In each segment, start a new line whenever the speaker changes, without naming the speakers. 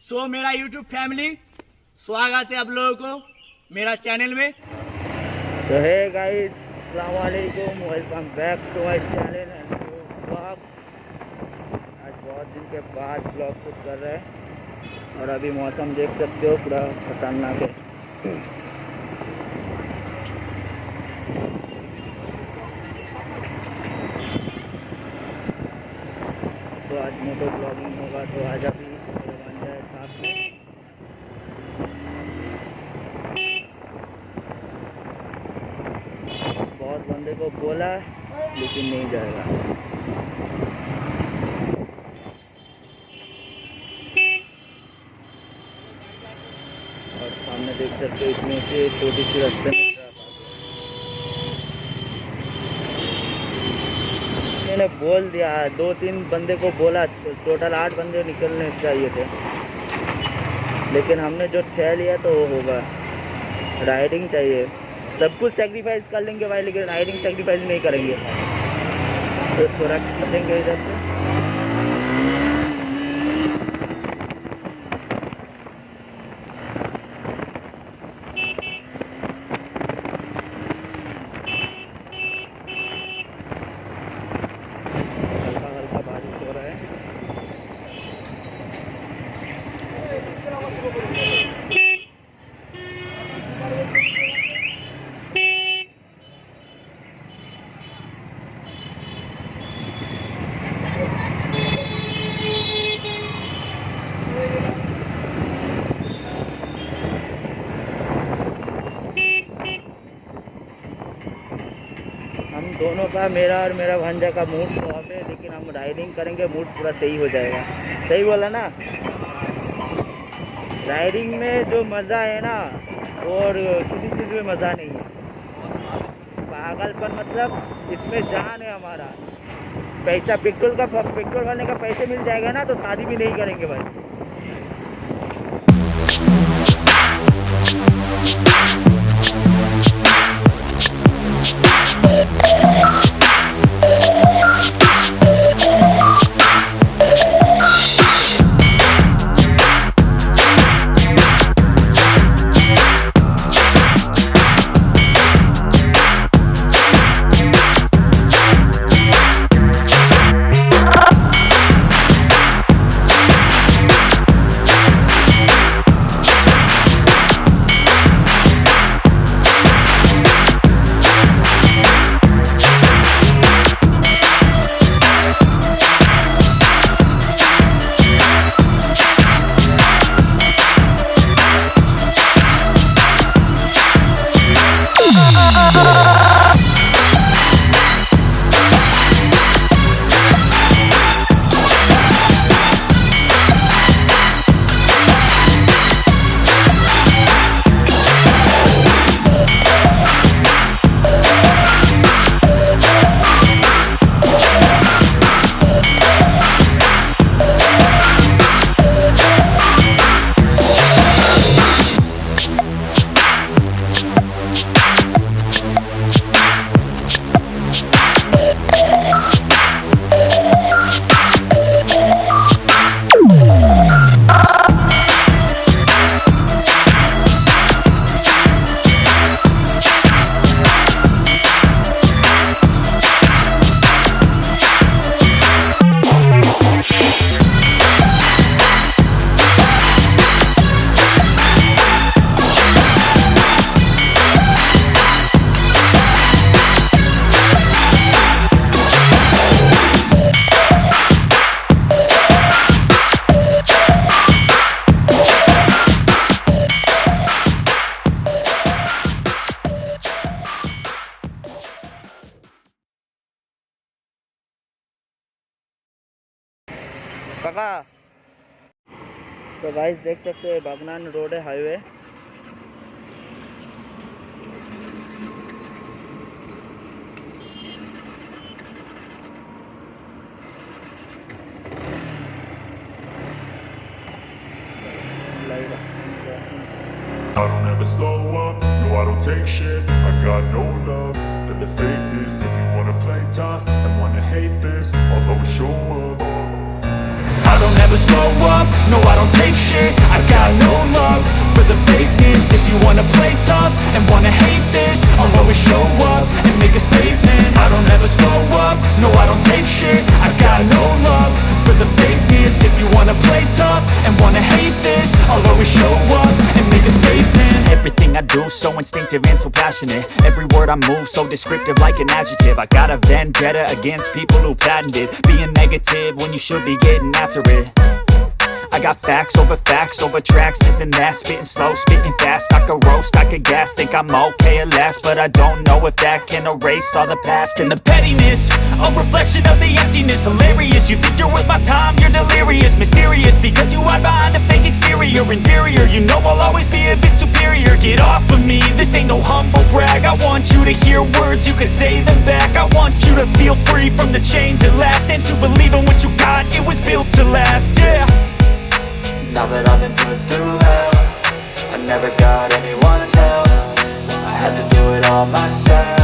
सो मेरा YouTube family स्वागत है आप लोगों को मेरा चैनल में।
तो हे गाइस, अस्सलाम वालेकुम, welcome back to my channel and blog. आज बहुत दिन के बाद ब्लॉग शूट कर रहे हैं और अभी मौसम देख सकते हो पूरा खतरनाक है। तो आज मोटो ब्लॉगिंग होगा, तो आज अभी बन जाए साथ में। बहुत बंदे को बोला लेकिन नहीं जाएगा। और सामने देख सकते हो इसमें से छोटी सी रास्ते में मैंने बोल दिया, 2-3 बंदे को बोला, टोटल 8 बंदे निकलने चाहिए थे, लेकिन हमने जो ठह लिया तो वो होगा। राइडिंग चाहिए, सब कुछ सेक्रीफाइस कर लेंगे भाई, लेकिन राइडिंग सेक्रीफाइस नहीं करेंगे। तो थोड़ा खींचेंगे इधर से। हल्का हल्का बारिश हो रहा है। हम दोनों का, मेरा और मेरा भांजा का मूड तो ऑफ है, लेकिन हम राइडिंग करेंगे, मूड पूरा सही हो जाएगा। सही बोला ना? राइडिंग में जो मज़ा है ना, और किसी चीज़ में मज़ा नहीं है। पागलपन मतलब इसमें जान है हमारा। पैसा पेट्रोल भरने का पैसे मिल जाएगा ना, तो शादी भी नहीं करेंगे भाई। काका, तो गाइस देख सकते हैं बागनान रोड है, highway.
I don't ever slow up, no I don't take shit. I got no love for the fakeness. If you wanna play tough and wanna hate this, I'll always show up. I don't ever slow up, no I don't take shit.
you wanna play tough and wanna hate this, I'll always show up and make a statement. I don't ever slow up, no I don't take shit. I got no love for the fakeness. If you wanna play tough and wanna hate this, I'll always show up and make a statement.
Everything I do so instinctive and so passionate. Every word I move so descriptive like an adjective. I got a vendetta against people who patented being negative when you should be getting after it. I got facts over tracks, this and that. Spitting slow, spitting fast, I could roast, I could gas. Think I'm okay at last, but I don't know if that can erase all the past. And the pettiness, a reflection of the emptiness. Hilarious, you think you're worth my time, you're delirious. Mysterious, because you hide behind a fake exterior. Inferior, you know I'll always be a bit superior. Get off of me, this ain't no humble brag. I want you to hear words, you can say them back. I want you to feel free from the chains at last, and to believe in what you got, it was built to last, yeah.
Now that I've been put through hell, I never got anyone's help. I had to do it all myself.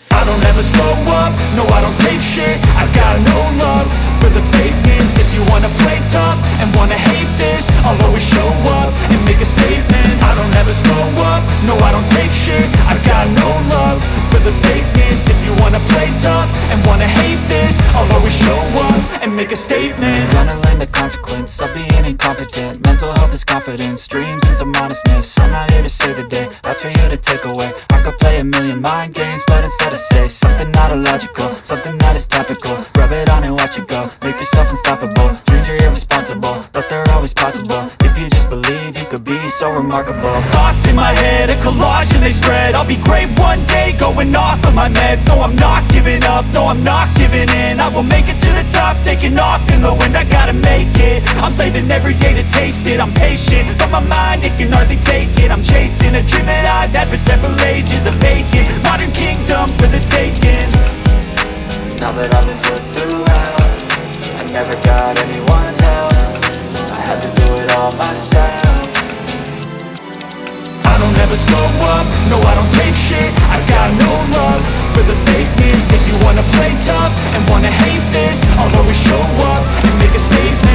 I don't ever slow up, no I don't take shit. I got no love for the fakeness. If you wanna play tough and wanna hate this, I'll always show up and make a statement. I don't ever slow up, no I don't take shit. I got no love for the fakeness. If you wanna play tough and wanna hate this, I'll always show up and make a statement.
Gonna learn the consequence of being incompetent. Mental health is confidence, dreams and some honestness. I'm not here to save the day, that's for you to take away. I could play a million mind games, but instead I say something not illogical, something that is topical. Rub it on and watch it go, make yourself unstoppable. Dreams are irresponsible, but they're always possible. If you just believe, you could be so remarkable.
Thoughts in my head, a collage and they spread. I'll be great one day, going off of my meds. No, I'm not giving up, no, I'm not giving in. I will make it to the top, taking off in the wind. I gotta make it, I'm saving every day to taste it. I'm patient, but my mind, it can hardly take it. I'm chasing a dream that I've had for several ages. A vacant, modern kingdom for the taking.
Now that I've been put through hell, I never got anyone's help. I had to do it all myself.
I don't ever slow up, no I don't take shit. I got no love for the fakeness. If you wanna play tough and wanna hate this, I'll always show up and make a statement.